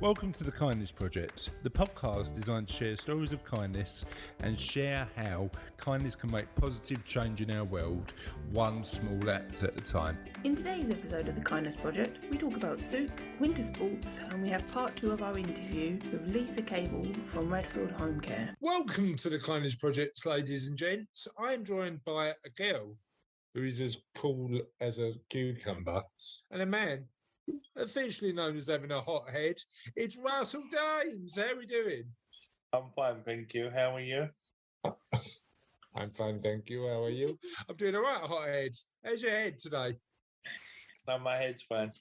Welcome to the Kindness Project, the podcast designed to share stories of kindness and share how kindness can make positive change in our world, one small act at a time. In today's episode of the Kindness Project, we talk about soup, winter sports, and we have part 2 of our interview with Lisa Cable from Radfield Home Care. Welcome to the Kindness Project, ladies and gents. I'm joined by a girl who is as cool as a cucumber and a man officially known as having a hot head. It's Russell Dames. How are we doing? I'm fine, thank you. How are you? I'm fine, thank you. How are you? I'm doing all right, hot head. How's your head today? No, my head's fine.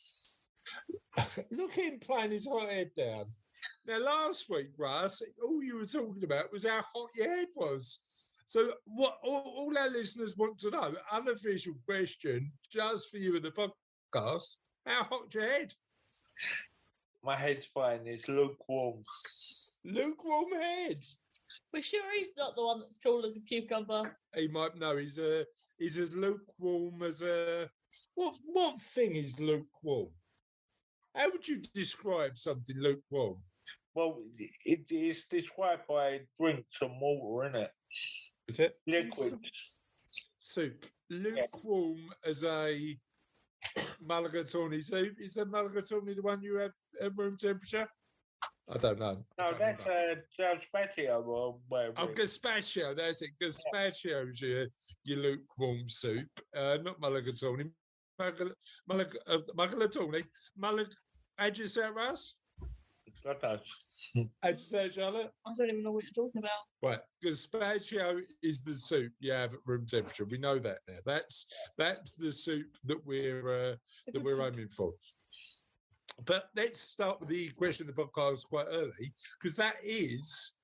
Look at him playing his hot head down. Now, last week, Russ, all you were talking about was how hot your head was. So what all our listeners want to know, unofficial question, just for you in the podcast, how hot's your head? My head's fine. It's lukewarm. Lukewarm head. We're sure he's not the one that's cool as a cucumber. He might know he's as lukewarm as a what thing is lukewarm? How would you describe something lukewarm? Well, it's described by drink some water, isn't it? Is it? Liquid. Soup. Lukewarm as a mulligatawny soup. Is that mulligatawny the one you have at room temperature? I don't know. No, that's gazpacho or whatever. Oh, gazpacho. That's it. Gazpacho's your lukewarm soup. Not mulligatawny. Mulligatawny. How'd you say it, Russ? God knows. How'd you say it, Charlotte? I don't even know what you're talking about. Right, gazpacho is the soup you have at room temperature. We know that now. That's the soup that we're aiming for. But let's start with the question of the podcast quite early, because that is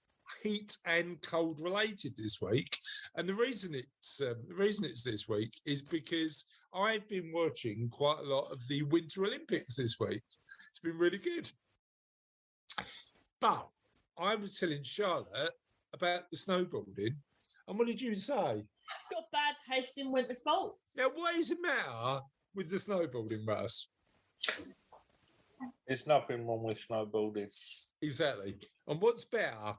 heat and cold related this week. And the reason it's this week is because I've been watching quite a lot of the Winter Olympics this week. It's been really good. But I was telling Charlotte about the snowboarding, and what did you say? Got bad taste in winter sports. Now, what is the matter with the snowboarding, Russ? There's nothing wrong with snowboarding. Exactly. And what's better,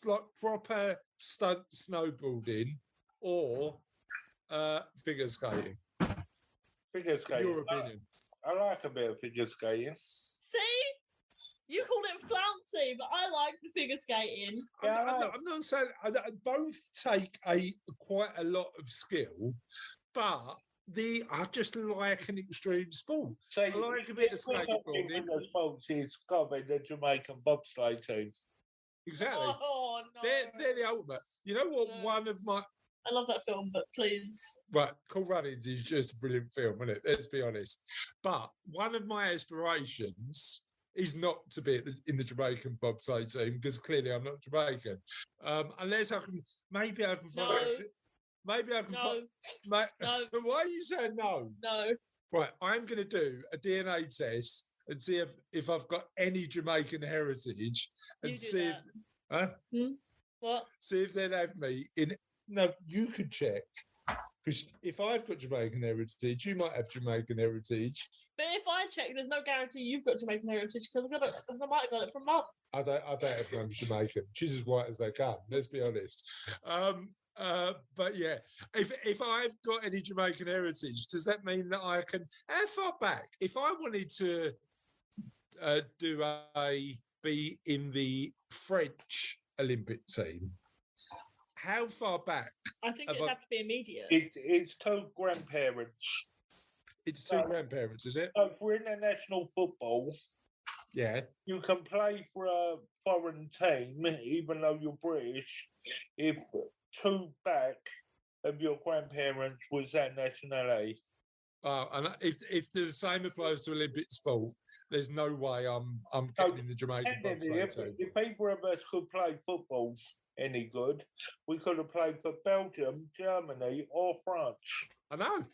like proper stunt snowboarding or figure skating? Figure skating. Your opinion? I like a bit of figure skating. See? You called it flouncy, but I like the figure skating. I'm not saying both take quite a lot of skill, but I just like an extreme sport. So I like a bit of skateboarding. Sports is covered the Jamaican bobsleigh team. Exactly. Oh, no. They're the ultimate. You know what? No. One of my I love that film, but please. Right, Cool Runnings is just a brilliant film, isn't it? Let's be honest. But one of my aspirations is not to be in the Jamaican bobsleigh team, because clearly I'm not Jamaican. Unless I can, maybe I can find. Maybe I can find. No. But why are you saying no? No. Right, I'm going to do a DNA test and see if I've got any Jamaican heritage, and You do see that. What? See if they'd have me in. No, you could check. Because if I've got Jamaican heritage, you might have Jamaican heritage. But if I check, there's no guarantee you've got Jamaican heritage, because I might have got it from Mum. I don't have mum's Jamaican. She's as white as they come. Let's be honest. But yeah, if I've got any Jamaican heritage, does that mean that I can? How far back? If I wanted to be in the French Olympic team, how far back? I think it'd have to be immediate. It's two grandparents. It's two grandparents, is it? So for international football, Yeah. you can play for a foreign team, even though you're British, if two back of your grandparents was that nationality. And if the same applies to Olympic sport, there's no way I'm getting in the Jamaican bobsleigh team. If either of us could play football any good, we could have played for Belgium, Germany, or France. I know,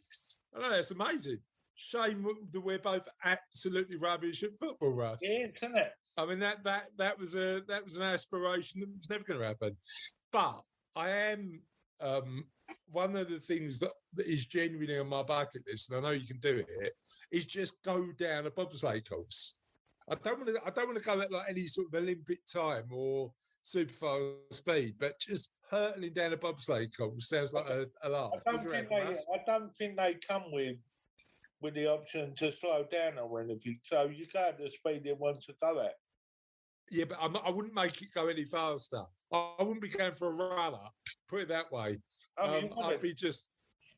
that's amazing. Shame that we're both absolutely rubbish at football, Russ. Yeah, isn't it? I mean that was an aspiration that was never going to happen. But I am one of the things that is genuinely on my bucket list, and I know you can do it, is just go down a bobsleigh course. I don't want to go at like any sort of Olympic time or super fast speed, but just hurtling down a bobsleigh course sounds like a laugh. I What don't do you think reckon, Russ? I don't think they come with the option to slow down or anything. So you go at the speed they want to go at. Yeah, but I wouldn't make it go any faster. I wounn't be going for a run up. Put it that way. I'd be just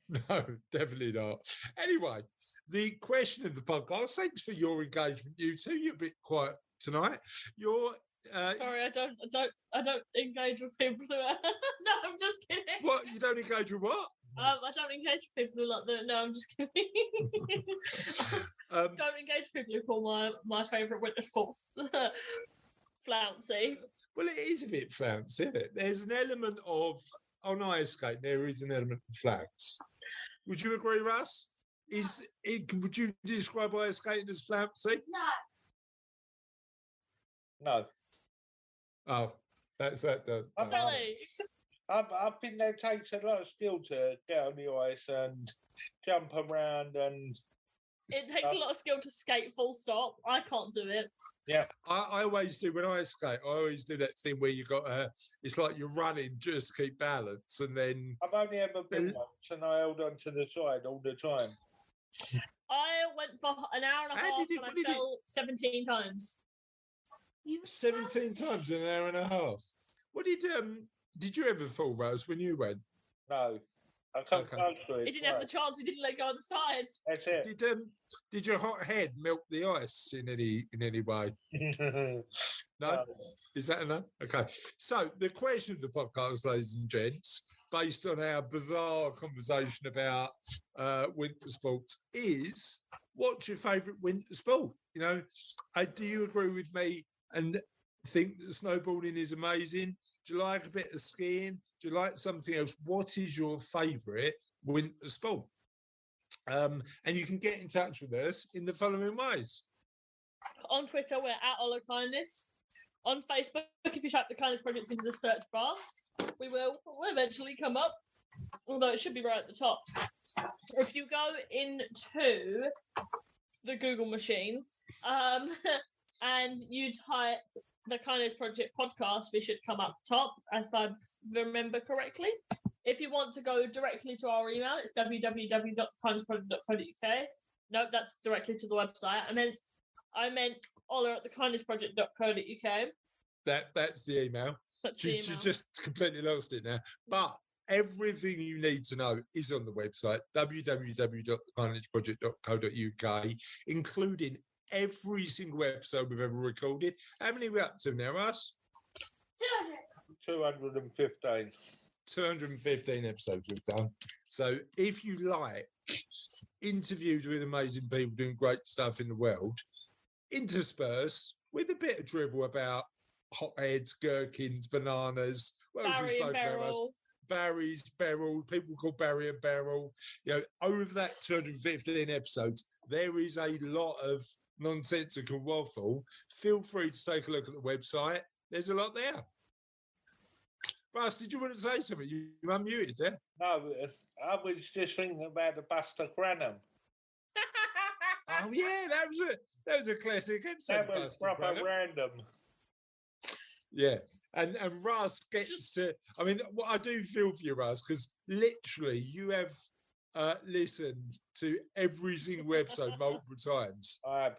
no, definitely not. Anyway, the question of the podcast. Thanks for your engagement, you two. You're a bit quiet tonight. You're Sorry, I don't engage with people who are. No, I'm just kidding. what? You don't engage with what? I don't engage with people who like that. No, I'm just kidding. Don't engage with people who call my favourite winter sports flouncy. Well, it is a bit flouncy, isn't it? There's an element of on ice skate. There is an element of flounce. Would you agree, Russ? Would you describe ice skating as flouncy? No. Oh, that's that done. Really? I think that takes a lot of skill to get on the ice and jump around and. It takes a lot of skill to skate full stop. I can't do it. Yeah. I always do when I skate. I always do that thing where you got it's like you're running just to keep balance, and then I've only ever been once, and I held on to the side all the time. I went for an hour and a half, and I fell 17 times. 17 times in an hour and a half. What did you ever fall, Rose, when you went? No. I can't close to it. He didn't have the chance. He didn't let go of the sides. That's it. Did your hot head melt the ice in any way? No? Is that enough? Okay. So the question of the podcast, ladies and gents, based on our bizarre conversation about winter sports, is what's your favourite winter sport? You know, do you agree with me and think that snowboarding is amazing? Do you like a bit of skiing? Do you like something else? What is your favourite winter sport? And you can get in touch with us in the following ways. On Twitter, we're at Ola Kindness. On Facebook, if you type the Kindness Project into the search bar, we'll eventually come up, although it should be right at the top. If you go into the Google machine and you type the Kindness Project podcast, we should come up top, if I remember correctly. If you want to go directly to our email, it's www.kindnessproject.co.uk. Nope, that's directly to the website. And then I meant Ola at thekindnessproject.co.uk. That's the email. She just completely lost it now. But everything you need to know is on the website, www.thekindnessproject.co.uk, including every single episode we've ever recorded. How many are we up to now, Russ? 215. 215 episodes we've done. So if you like interviews with amazing people doing great stuff in the world, interspersed with a bit of drivel about hotheads, gherkins, bananas, what else we spoke about? Barry's, Beryl, people call Barry and Beryl. You know, over that 215 episodes, there is a lot of nonsensical waffle. Feel free to take a look at the website. There's a lot there. Russ, did you want to say something? You unmuted there. No, I was just thinking about the Buster Cranham. Oh yeah, that was a classic episode. That was proper random. Yeah, and Russ gets to. I mean, what I do feel for you, Russ, because literally you have listened to every single episode multiple times. I have.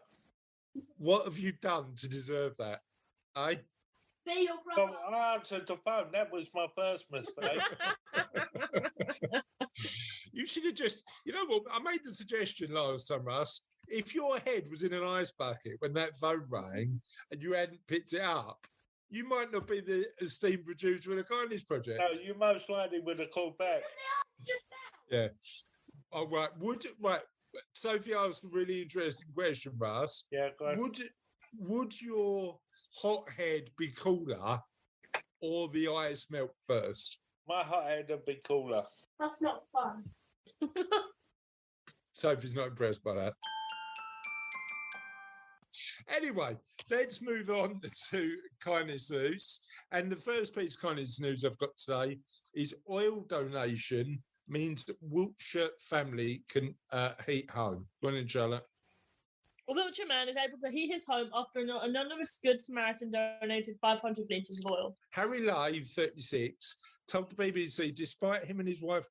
What have you done to deserve that? Eh? So I answered the phone. That was my first mistake. You should have just. You know what? I made the suggestion last time, Russ. If your head was in an ice bucket when that phone rang and you hadn't picked it up, you might not be the esteemed producer of the Kindness Project. No, you most likely would have called back. Yeah. All right. Sophie asked a really interesting question, Russ. Yeah, go ahead. Would your hot head be cooler or the ice melt first? My hot head would be cooler. That's not fun. Sophie's not impressed by that. Anyway, let's move on to kindness news. And the first piece of kindness news I've got today is oil donation means that Wiltshire family can heat home. Go on in, Charlotte. A wheelchair man is able to heat his home after an anonymous Good Samaritan donated 500 litres of oil. Harry Lave, 36, told the BBC, despite him and his wife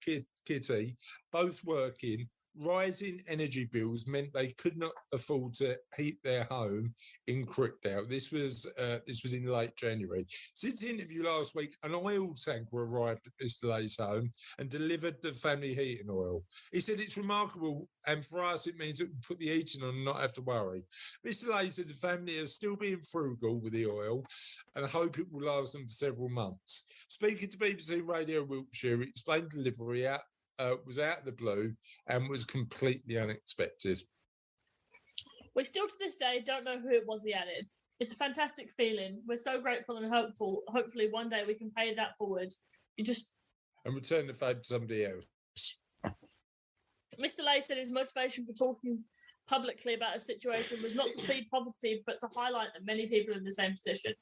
Kitty both working, rising energy bills meant they could not afford to heat their home in Crickdale. This was in late January. Since the interview last week, an oil tanker arrived at Mr. Lay's home and delivered the family heating oil. He said it's remarkable, and for us it means that we put the heating on and not have to worry. Mr. Lay said the family is still being frugal with the oil and hope it will last them for several months. Speaking to BBC Radio Wiltshire, he explained delivery was out of the blue and was completely unexpected. We still to this day don't know who it was he added. It's a fantastic feeling. We're so grateful and hopeful. Hopefully one day we can pay that forward. And return the favour to somebody else. Mr. Lay said his motivation for talking publicly about a situation was not to plead poverty, but to highlight that many people are in the same position.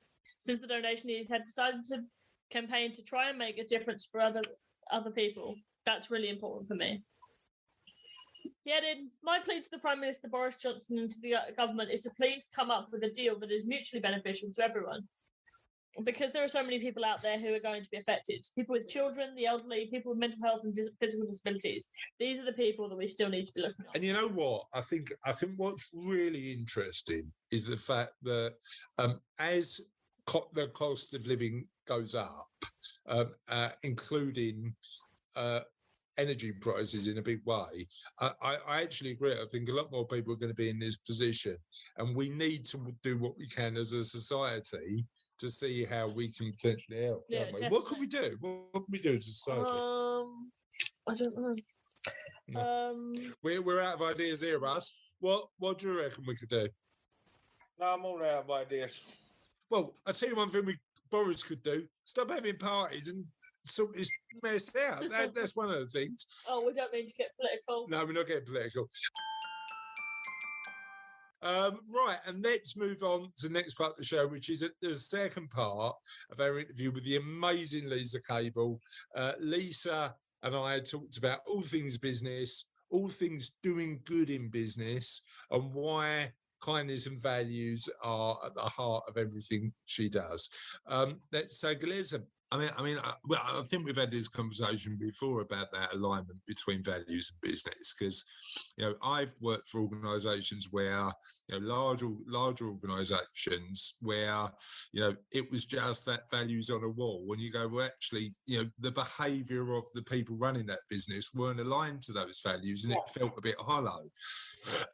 Since the donation, he had decided to campaign to try and make a difference for other people. That's really important for me. He added, my plea to the Prime Minister Boris Johnson and to the government is to please come up with a deal that is mutually beneficial to everyone. Because there are so many people out there who are going to be affected. People with children, the elderly, people with mental health and physical disabilities. These are the people that we still need to be looking at. And you know what? I think what's really interesting is the fact that as the cost of living goes up, including energy prices in a big way, I actually agree. I think a lot more people are going to be in this position, and we need to do what we can as a society to see how we can potentially help. Yeah, don't we? What can we do? What can we do as a society? I don't know. No. We're out of ideas here, Russ. What do you reckon we could do? No, I'm all out of ideas. Well, I'll tell you one thing Boris could do. Stop having parties and sort this mess out. That's one of the things. Oh, we don't mean to get political. No, we're not getting political. Right, and let's move on to the next part of the show, which is the second part of our interview with the amazing Lisa Cable. Lisa and I talked about all things business, all things doing good in business, and why kindness and values are at the heart of everything she does. Let's take a listen. I think we've had this conversation before about that alignment between values and business, because I've worked for organisations where larger organisations where it was just that values on a wall. When you go, well, actually, the behaviour of the people running that business weren't aligned to those values, and it felt a bit hollow.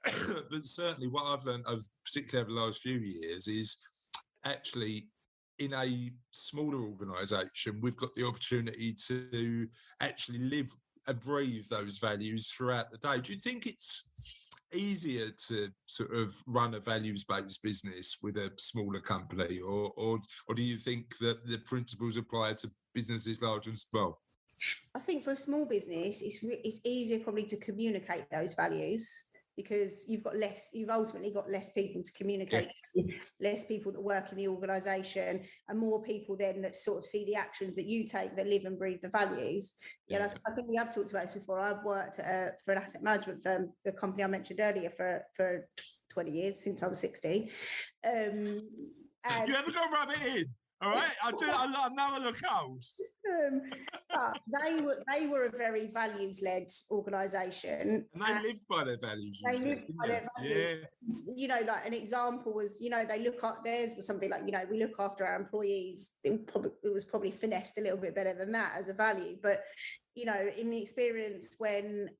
But certainly, what I've learned, particularly over the last few years, is actually, in a smaller organisation, we've got the opportunity to actually live and breathe those values throughout the day. Do you think it's easier to sort of run a values-based business with a smaller company, or do you think that the principles apply to businesses large and small? I think for a small business, it's easier probably to communicate those values, because you've ultimately got less people to communicate, less people that work in the organisation, and more people then that sort of see the actions that you take, that live and breathe the values. I think we have talked about this before. I've worked for an asset management firm, the company I mentioned earlier, for 20 years, since I was 16. And you haven't got to rub it in. All right, I know I look old. But they were a very values-led organisation. And they lived by their values. They lived by their values. Yeah. Like an example was, they look up, theirs was something like, we look after our employees. It was probably finessed a little bit better than that as a value. But, in the experience when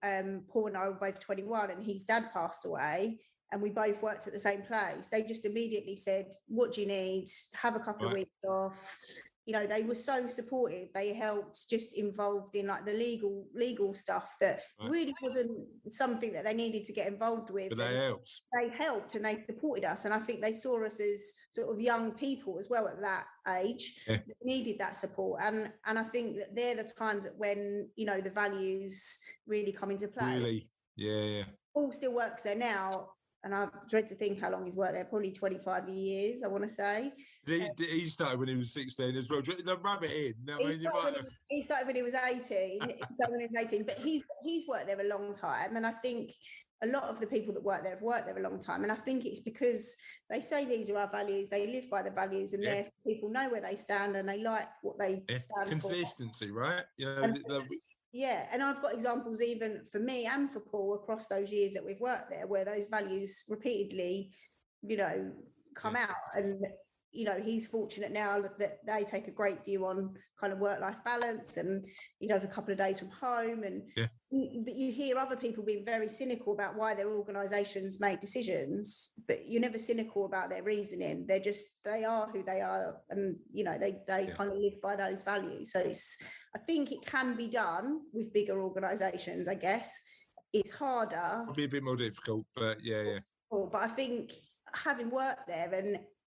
Paul and I were both 21 and his dad passed away, and we both worked at the same place, they just immediately said, what do you need? Have a couple of weeks off. They were so supportive. They helped, just involved in like the legal stuff that really wasn't something that they needed to get involved with. But they helped. They helped and they supported us. And I think they saw us as sort of young people as well at that age that needed that support. And I think that they're the times that when, the values really come into play. Really? Yeah. Paul still works there now. And I dread to think how long he's worked there, probably 25 years, I want to say. He started when he was 16 as well. Rub it in. He started when he was 18. But he's worked there a long time. And I think, a lot of the people that work there have worked there a long time. And I think it's because they say these are our values, they live by the values, and therefore people know where they stand and they like what they stand Consistency, for. right? Yeah, and I've got examples even for me and for Paul across those years that we've worked there where those values repeatedly, come out. And he's fortunate now that they take a great view on kind of work-life balance, and he does a couple of days from home. And but you hear other people being very cynical about why their organisations make decisions, but you're never cynical about their reasoning. They are who they are, and they kind of live by those values. So I think it can be done with bigger organisations. I guess it's harder. It'll be a bit more difficult, but yeah. But I think having worked there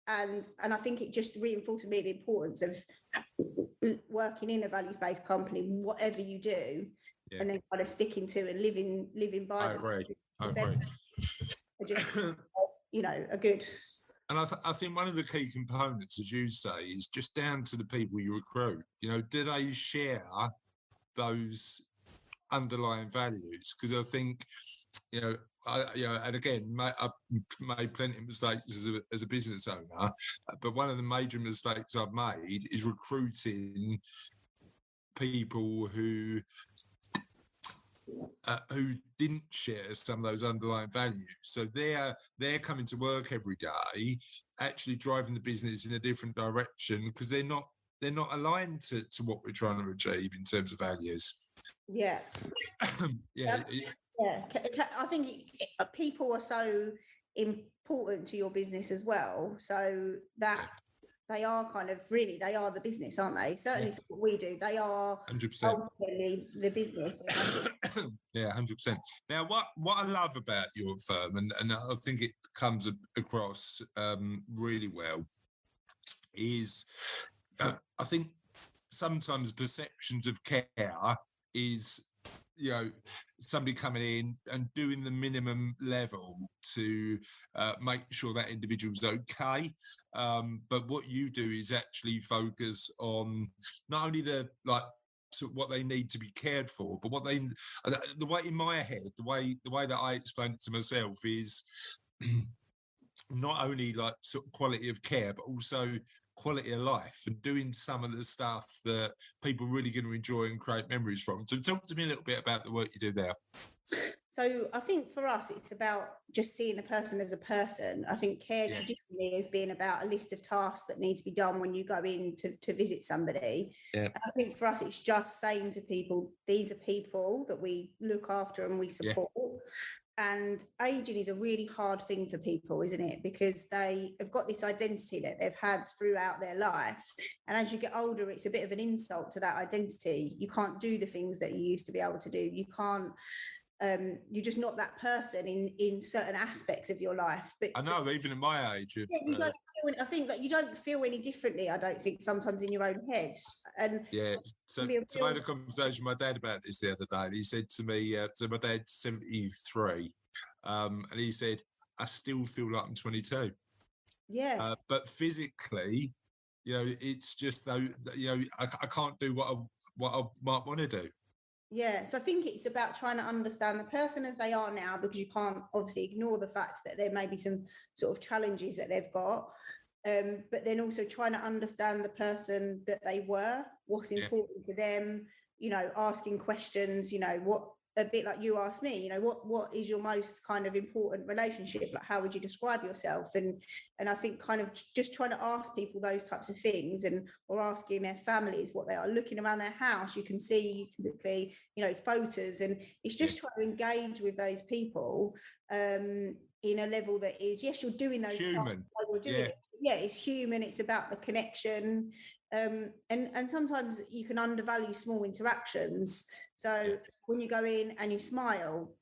and I think it just reinforced me the importance of working in a values-based company, whatever you do, and then kind of sticking to and living by. I agree. Just a good. And I think one of the key components, as you say, is just down to the people you recruit. Do they share those underlying values? Because I think, and again, I've made plenty of mistakes as a business owner, but one of the major mistakes I've made is recruiting people who didn't share some of those underlying values. So they're coming to work every day, actually driving the business in a different direction because they're not aligned to what we're trying to achieve in terms of values. Yeah. Yeah. I think people are so important to your business as well. So that they are they are the business, aren't they? Certainly what we do. They are 100%. Ultimately the business. Yeah, 100%. Now, what I love about your firm, and I think it comes across really well, is I think sometimes perceptions of care is somebody coming in and doing the minimum level to make sure that individual's okay. But what you do is actually focus on not only what they need to be cared for, but the way in my head, the way that I explain it to myself is not only sort of quality of care, but also quality of life and doing some of the stuff that people are really going to enjoy and create memories from. So talk to me a little bit about the work you do there. So I think for us, it's about just seeing the person as a person. I think care traditionally has been about a list of tasks that need to be done when you go in to visit somebody. Yeah. And I think for us, it's just saying to people, these are people that we look after and we support. Yeah. And aging is a really hard thing for people, isn't it? Because they have got this identity that they've had throughout their life. And as you get older, it's a bit of an insult to that identity. You can't do the things that you used to be able to do. You can't, you're just not that person in certain aspects of your life. But I know, even at my age. I think you don't feel any differently, I don't think, sometimes in your own head. And so I had a conversation with my dad about this the other day, and he said to me, so my dad's 73, and he said, I still feel like I'm 22. Yeah. But physically, it's just though, I can't do what I might want to do. Yeah, so I think it's about trying to understand the person as they are now, because you can't obviously ignore the fact that there may be some sort of challenges that they've got, but then also trying to understand the person that they were, what's important to them, asking questions, what, a bit like you asked me, what is your most kind of important relationship? Like, how would you describe yourself? And I think kind of just trying to ask people those types of things, or asking their families what they are. Looking around their house, you can see typically, photos, and it's just trying to engage with those people in a level that is, yes, you're doing those human. Tasks, you're doing it. Yeah, it's human. It's about the connection. And sometimes you can undervalue small interactions. So when you go in and you smile,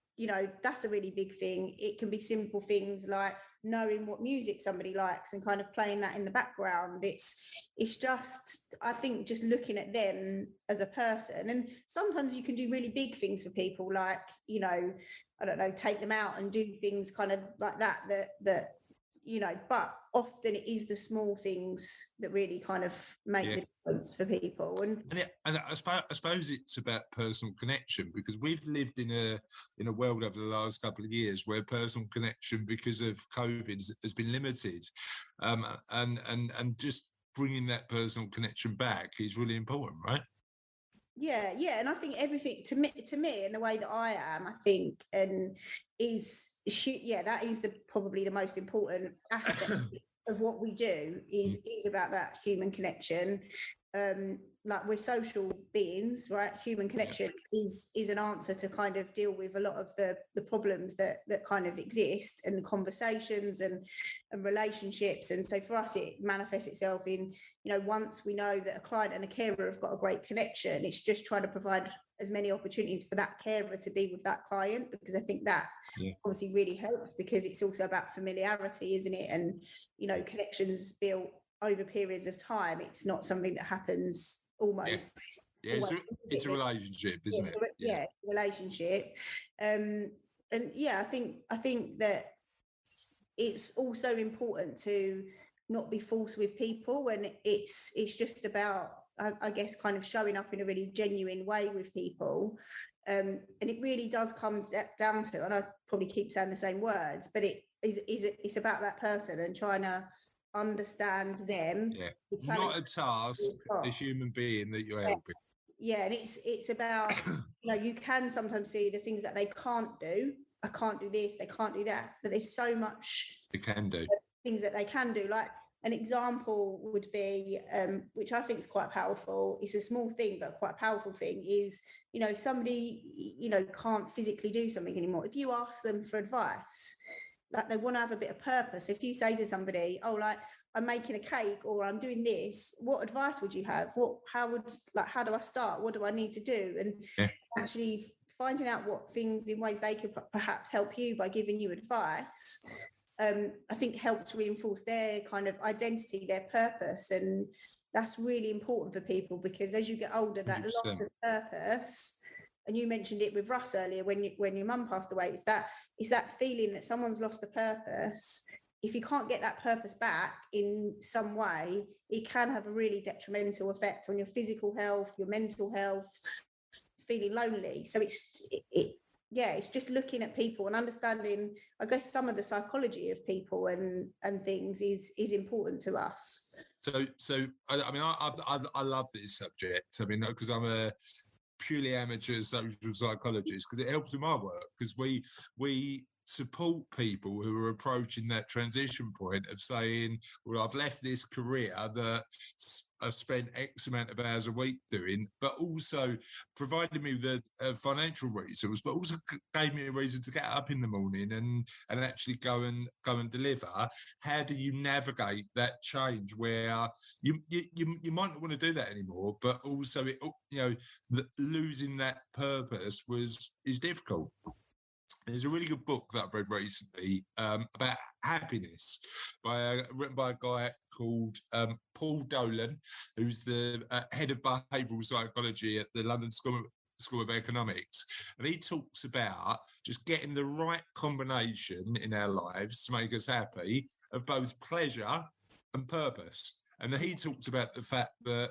that's a really big thing. It can be simple things like knowing what music somebody likes and kind of playing that in the background. It's just, I think, just looking at them as a person. And sometimes you can do really big things for people, like, I don't know, take them out and do things kind of like that but often it is the small things that really kind of make the difference for people. And I suppose it's about personal connection, because we've lived in a world over the last couple of years where personal connection, because of COVID, has been limited, and just bringing that personal connection back is really important, right? Yeah, and I think everything to me, in the way that I am, I think, and that is probably the most important aspect of what we do is about that human connection. Like, we're social beings, right? Human connection is an answer to kind of deal with a lot of the problems that kind of exist, and conversations and relationships. And so for us, it manifests itself in, once we know that a client and a carer have got a great connection, it's just trying to provide as many opportunities for that carer to be with that client, because I think that obviously really helps, because it's also about familiarity, isn't it? And, connections built over periods of time. It's not something that happens almost. It's a relationship, isn't it? It's a relationship. And I think that it's also important to not be false with people when it's just about, I guess, kind of showing up in a really genuine way with people. And it really does come down to, and I probably keep saying the same words, but it's about that person and trying to understand them. Not a task, a human being that you're helping. And it's about, you can sometimes see the things that they can't do. I can't do this, they can't do that, but there's so much they can do, things that they can do. Like, an example would be, which I think is quite powerful, it's a small thing but quite a powerful thing, is somebody can't physically do something anymore. If you ask them for advice, like, they want to have a bit of purpose. If you say to somebody, I'm making a cake, or I'm doing this, what advice would you have? How do I start? What do I need to do? And actually finding out what things, in ways they could perhaps help you by giving you advice, I think helps reinforce their kind of identity, their purpose. And that's really important for people, because as you get older, that 100%. Loss of purpose, and you mentioned it with Russ earlier, when your mum passed away, it's that feeling that someone's lost a purpose. If you can't get that purpose back in some way, it can have a really detrimental effect on your physical health, your mental health, feeling lonely. So it's just looking at people and understanding, I guess, some of the psychology of people and things is important to us. So I mean, I love this subject. I mean, because I'm a purely amateur social psychologist, because it helps with my work, because we support people who are approaching that transition point of saying, well, I've left this career that I've spent X amount of hours a week doing, but also provided me with a financial resource, but also gave me a reason to get up in the morning and actually go and deliver. How do you navigate that change where you might not want to do that anymore, but also losing that purpose is difficult. There's a really good book that I've read recently about happiness, written by a guy called Paul Dolan, who's the head of behavioural psychology at the London School of Economics. And he talks about just getting the right combination in our lives to make us happy of both pleasure and purpose. And he talks about the fact that,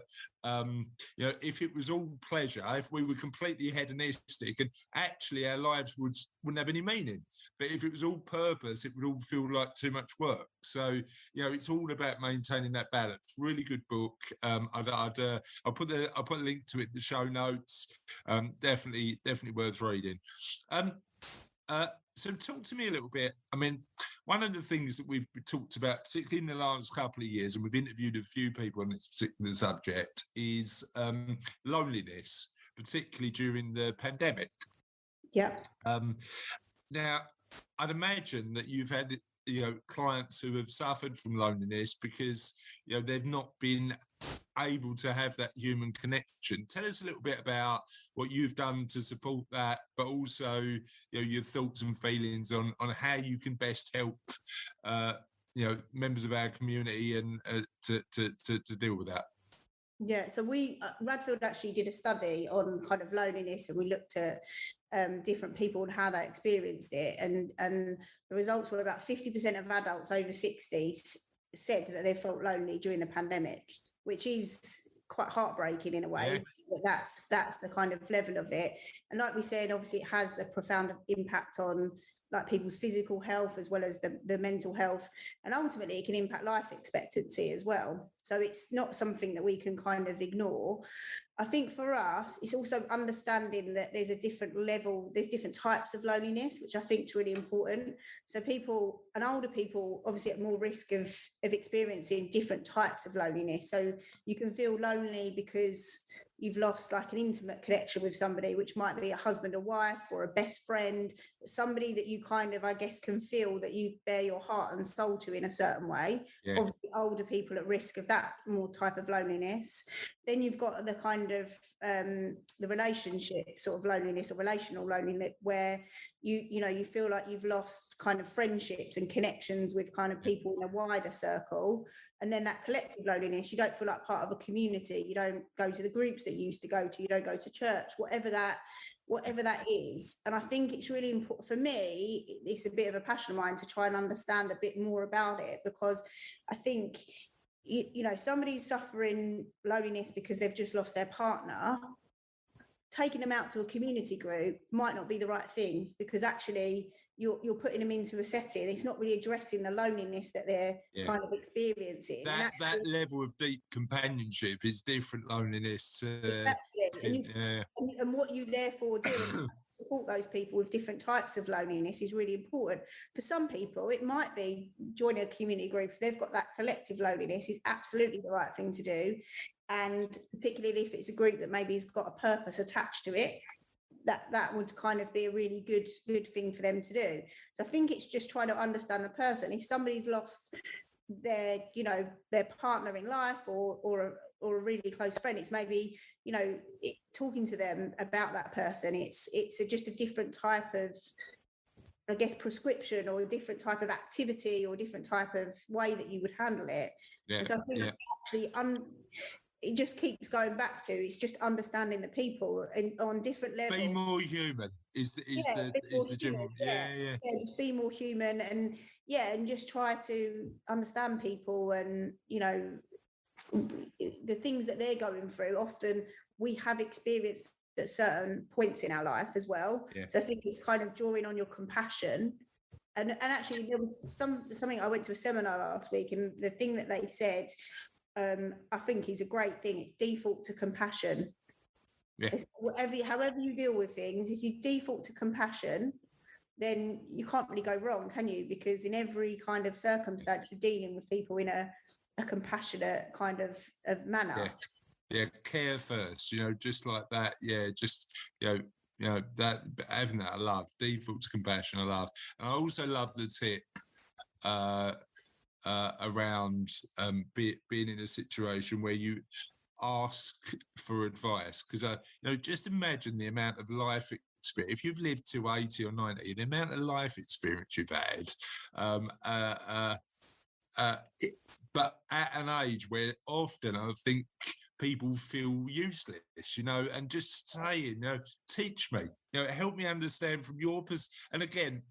if it was all pleasure, if we were completely hedonistic, and actually our lives wouldn't have any meaning. But if it was all purpose, it would all feel like too much work. So, it's all about maintaining that balance. Really good book. I'll put a link to it in the show notes. Definitely worth reading. So talk to me a little bit. I mean, one of the things that we've talked about, particularly in the last couple of years, and we've interviewed a few people on this particular subject, is loneliness, particularly during the pandemic. Yeah. Now, I'd imagine that you've had clients who have suffered from loneliness because they've not been able to have that human connection. Tell us a little bit about what you've done to support that, but also your thoughts and feelings on how you can best help members of our community and to deal with that. Yeah, so we Radfield actually did a study on kind of loneliness, and we looked at different people and how they experienced it, and the results were about 50% of adults over 60 said that they felt lonely during the pandemic, which is quite heartbreaking in a way. But that's the kind of level of it. And like we said, obviously it has the profound impact on like people's physical health as well as the mental health, and ultimately it can impact life expectancy as well. So it's not something that we can kind of ignore. I think for us, it's also understanding that there's a different level, there's different types of loneliness, which I think is really important. So people and older people obviously at more risk of experiencing different types of loneliness. So you can feel lonely because you've lost like an intimate connection with somebody, which might be a husband or wife or a best friend, somebody that you kind of, I guess, can feel that you bear your heart and soul to in a certain way. Yeah. Obviously, older people at risk of that more type of loneliness. Then you've got the kind of the relationship sort of loneliness or relational loneliness, where you feel like you've lost kind of friendships and connections with kind of people in a wider circle. And then that collective loneliness, you don't feel like part of a community, you don't go to the groups that you used to go to, you don't go to church, whatever that is. And I think it's really important for me, it's a bit of a passion of mine to try and understand a bit more about it, because I think somebody's suffering loneliness because they've just lost their partner. Taking them out to a community group might not be the right thing, because actually you're putting them into a setting. It's not really addressing the loneliness that they're kind of experiencing. That level of deep companionship is different loneliness. Exactly. And what you therefore do is support those people with different types of loneliness is really important. For some people, it might be joining a community group. If they've got that collective loneliness, is absolutely the right thing to do. And particularly if it's a group that maybe has got a purpose attached to it, that would kind of be a really good thing for them to do. So I think it's just trying to understand the person. If somebody's lost their partner in life or a really close friend, it's maybe talking to them about that person. It's just a different type of, I guess, prescription, or a different type of activity, or a different type of way that you would handle it. And so I think actually it just keeps going back to, it's just understanding the people and on different levels. Be more human is the general. Yeah. Just be more human, and just try to understand people, and the things that they're going through. Often we have experienced at certain points in our life as well. Yeah. So I think it's kind of drawing on your compassion. And actually there was something, I went to a seminar last week, and the thing that they said, I think is a great thing. It's default to compassion. Yeah. However you deal with things, if you default to compassion, then you can't really go wrong, can you? Because in every kind of circumstance, you're dealing with people in a compassionate kind of manner. Yeah, care first, just like that. Yeah, just, that, having that I love. Default to compassion, I love. And I also love the tip around being in a situation where you ask for advice, because just imagine the amount of life experience. If you've lived to 80 or 90, the amount of life experience you've had, but at an age where often I think people feel useless, and just saying, teach me, help me understand from your perspective. And again,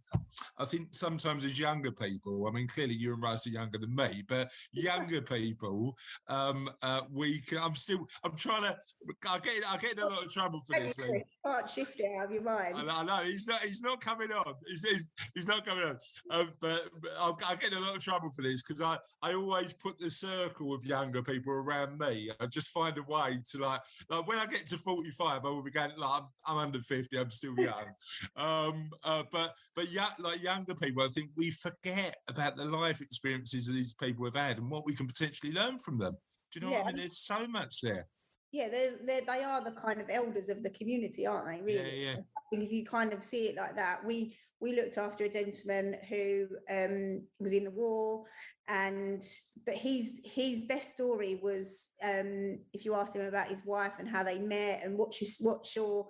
I think sometimes as younger people, I mean, clearly you and Russ are younger than me, but younger people, I'm trying to, I get in a lot of trouble for this. Can't shift it out of your mind. I know, he's not coming on. He's not coming on. But I get in a lot of trouble for this, because I always put the circle of younger people around me. I just find a way to like when I get to 45, I will be going, I'm under 50, I'm still young. But younger people, I think we forget about the life experiences of these people have had and what we can potentially learn from them. Do you know what I mean? There's so much there. Yeah, they are the kind of elders of the community, aren't they? Really. Yeah. I think if you kind of see it like that, we looked after a gentleman who was in the war, but his best story was if you asked him about his wife and how they met and what's your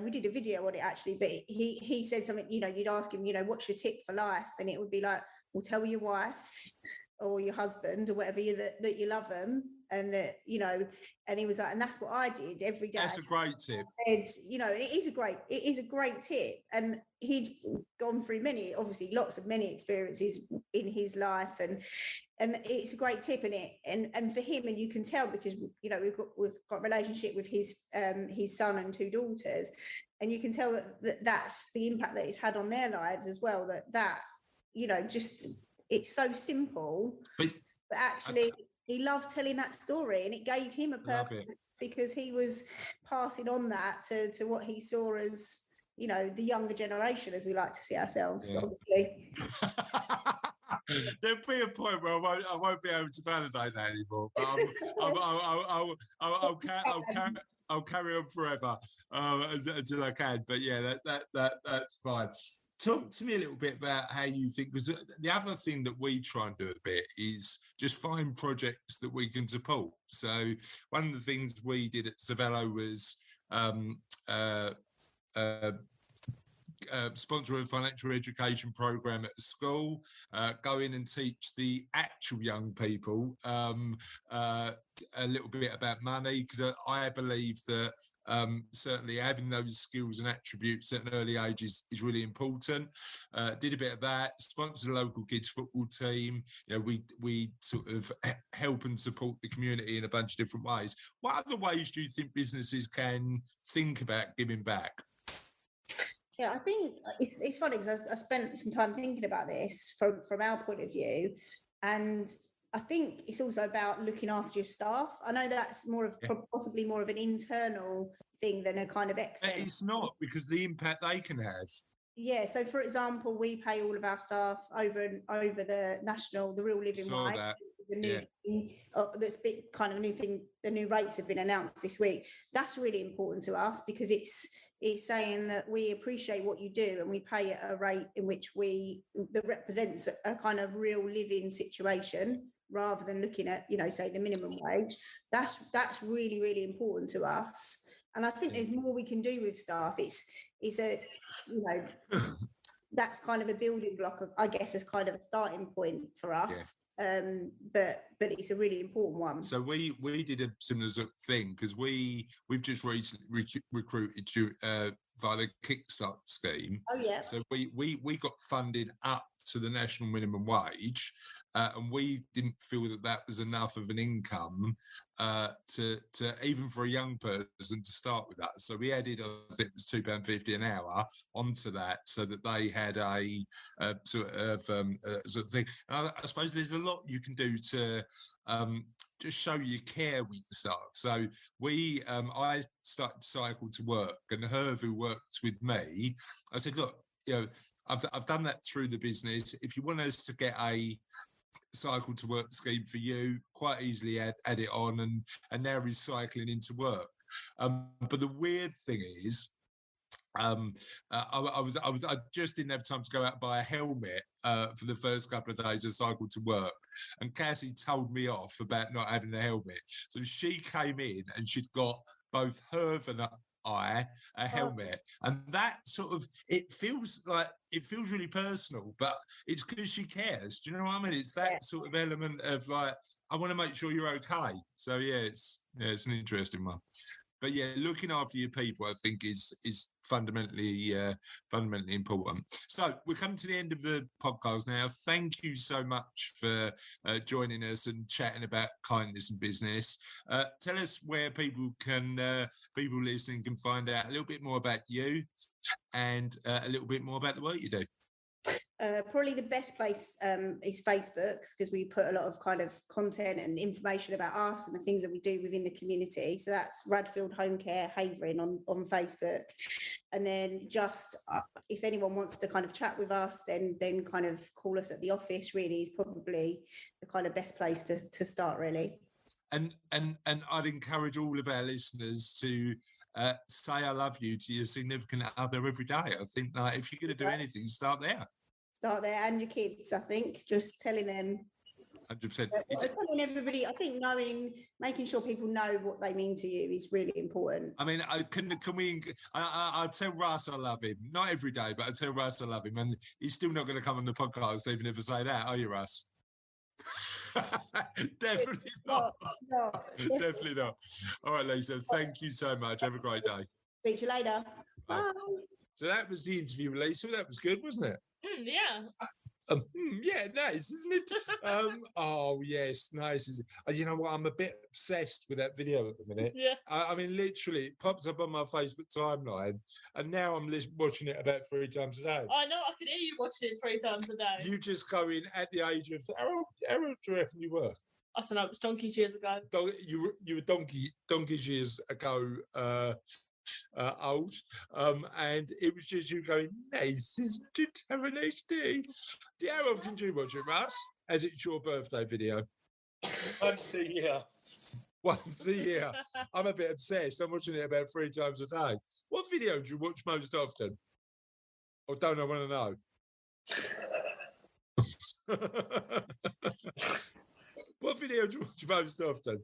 we did a video on it actually, but he said something, you'd ask him, what's your tip for life? And it would be like, well, tell your wife or your husband or whatever that you love them, and that, you know, and he was like, and that's what I did every day. That's a great tip. And, you know, it is a great tip. And he'd gone through obviously lots of many experiences in his life, and it's a great tip. And for him, and you can tell because, you know, we've got a relationship with his son and 2 daughters, and you can tell that's the impact that it's had on their lives as well, that you know, just it's so simple, but actually he loved telling that story, and it gave him a purpose because he was passing on that to what he saw as, you know, the younger generation, as we like to see ourselves, obviously. There'll be a point where I won't be able to validate that anymore, but I'll carry on forever until I can. But yeah, that's fine. Talk to me a little bit about how you think, because the other thing that we try and do a bit is just find projects that we can support. So one of the things we did at Savello was sponsor a financial education program at a school, go in and teach the actual young people a little bit about money, because I believe that certainly having those skills and attributes at an early age is really important. Did a bit of that, sponsored a local kids football team. You know, we sort of help and support the community in a bunch of different ways. What other ways do you think businesses can think about giving back? Yeah, I think it's funny because I spent some time thinking about this from our point of view, and I think it's also about looking after your staff. I know that's possibly more of an internal thing than a kind of external. It's not, because the impact they can have. Yeah. So, for example, we pay all of our staff over the real living wage. The new thing, that's been kind of a new thing. The new rates have been announced this week. That's really important to us because it's saying that we appreciate what you do and we pay at a rate in which that represents a kind of real living situation, rather than looking at, you know, say the minimum wage. That's really, really important to us. And I think there's more we can do with staff. It's a, you know, that's kind of a building block, I guess, as kind of a starting point for us. But it's a really important one. So we did a similar sort of thing because we've just recently recruited via the Kickstart scheme. Oh yeah. So we got funded up to the national minimum wage. And we didn't feel that was enough of an income to even for a young person to start with that. So we added, I think it was £2.50 an hour onto that, so that they had a sort of thing. And I suppose there's a lot you can do to just show you care with the staff. So I started to cycle to work, and Herv, who worked with me, I said, look, you know, I've done that through the business. If you want us to get a cycle to work scheme for you, quite easily add it on, and now he's cycling into work. But the weird thing is, I just didn't have time to go out and buy a helmet for the first couple of days of cycle to work, and Cassie told me off about not having a helmet. So she came in and she'd got both Herv and a helmet, and that sort of it feels really personal, but it's because she cares. Do you know what I mean? It's that sort of element of like, I want to make sure you're okay. So it's an interesting one. But yeah, looking after your people, I think, is fundamentally important. So we're coming to the end of the podcast now. Thank you so much for joining us and chatting about kindness and business. Tell us where people listening can find out a little bit more about you and a little bit more about the work you do. Probably the best place is Facebook, because we put a lot of kind of content and information about us and the things that we do within the community. So that's Radfield Home Care Havering on Facebook. And then just if anyone wants to kind of chat with us, then kind of call us at the office. Really is probably the kind of best place to start, really. And I'd encourage all of our listeners to say I love you to your significant other every day. I think that if you're going to do anything, start there. Start there, and your kids, I think, just telling them. 100%. Telling everybody, I think making sure people know what they mean to you is really important. I mean, I'll tell Russ I love him. Not every day, but I'll tell Russ I love him. And he's still not going to come on the podcast, even if I say that. Are you, Russ? Definitely not. No. Definitely not. All right, Lisa, thank you so much. Have a great day. Speak to you later. Bye. Bye. So that was the interview with Lisa. That was good, wasn't it? Yeah. Yeah, nice, isn't it? Oh yes, nice. You know what? I'm a bit obsessed with that video at the minute. Yeah. I mean, literally, it pops up on my Facebook timeline, and now I'm watching it about 3 times a day. I know. I can hear you watching it 3 times a day. You just go in at the age of how old do you reckon you were? I don't know. It was donkeys years ago. You were donkey's years ago. Old, and it was just you going, nice, isn't it? Have a nice day. How often do you watch it, Russ? As it's your birthday video? Once a year. Once a year. I'm a bit obsessed. I'm watching it about 3 times a day. What video do you watch most often? Or don't I want to know? What video do you watch most often?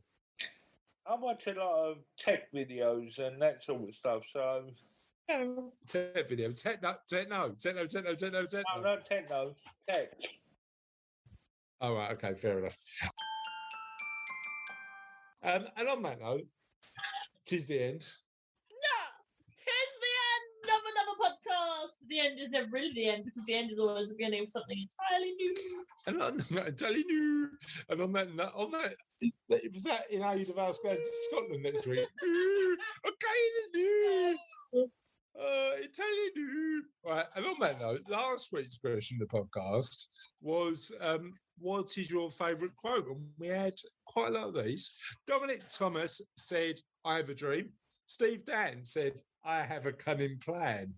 I watch a lot of tech videos and that sort of stuff. So Tech video. Techno. no, not techno, tech. All right. Okay. Fair enough. And on that note, 'tis the end. No, 'tis the end of another podcast. The end is never really the end because the end is always the beginning of something entirely new. And on that, it was that in aid of us going to Scotland next week. Okay, entirely new. Right, and on that note, last week's version of the podcast was what is your favourite quote? And we had quite a lot of these. Dominic Thomas said, I have a dream. Steve Dan said, I have a cunning plan.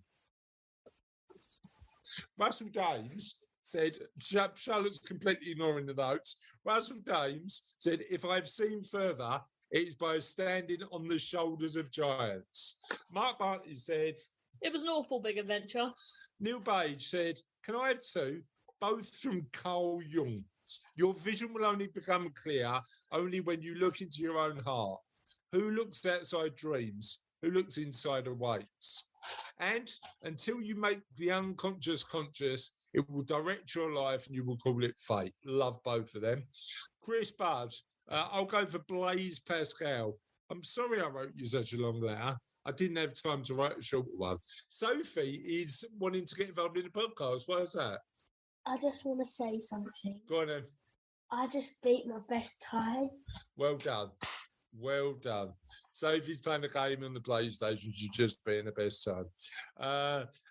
Russell Dames said, Charlotte's completely ignoring the notes. Russell Dames said, if I've seen further, it is by standing on the shoulders of giants. Mark Bartley said, it was an awful big adventure. Neil Page said, can I have 2? Both from Carl Jung. Your vision will only become clear only when you look into your own heart. Who looks outside dreams? Who looks inside awaits? And until you make the unconscious conscious, it will direct your life and you will call it fate. Love both of them. Chris Budd, I'll go for Blaise Pascal. I'm sorry I wrote you such a long letter. I didn't have time to write a short one. Sophie is wanting to get involved in the podcast. Why is that? I just want to say something. Go on then. I just beat my best time. Well done. Well done. Sophie's playing a game on the PlayStation. She's just being the best time.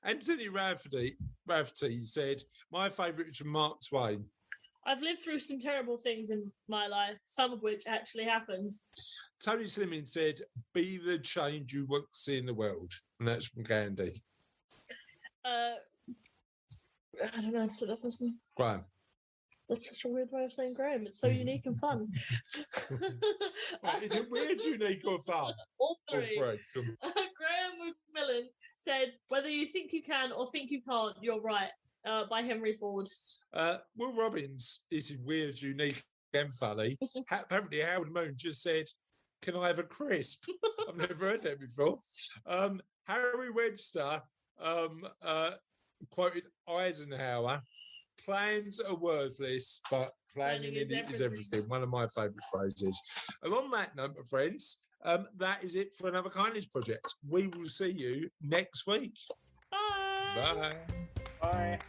Anthony Rafferty said, my favourite is from Mark Twain. I've lived through some terrible things in my life, some of which actually happened. Tony Slimming said, be the change you want to see in the world. And that's from Candy. I don't know how to say that first name. Graham. That's such a weird way of saying Graham. It's so unique and fun. Is it weird, unique, or fun? All three. All three. Graham McMillan said, whether you think you can or think you can't, you're right, by Henry Ford. Will Robbins is weird, unique, and funny. Apparently, Howard Moon just said, can I have a crisp? I've never heard that before. Harry Webster quoted Eisenhower, plans are worthless, but planning is everything. One of my favourite phrases. And on that note, my friends, that is it for another Kindness Project. We will see you next week. Bye. Bye. Bye.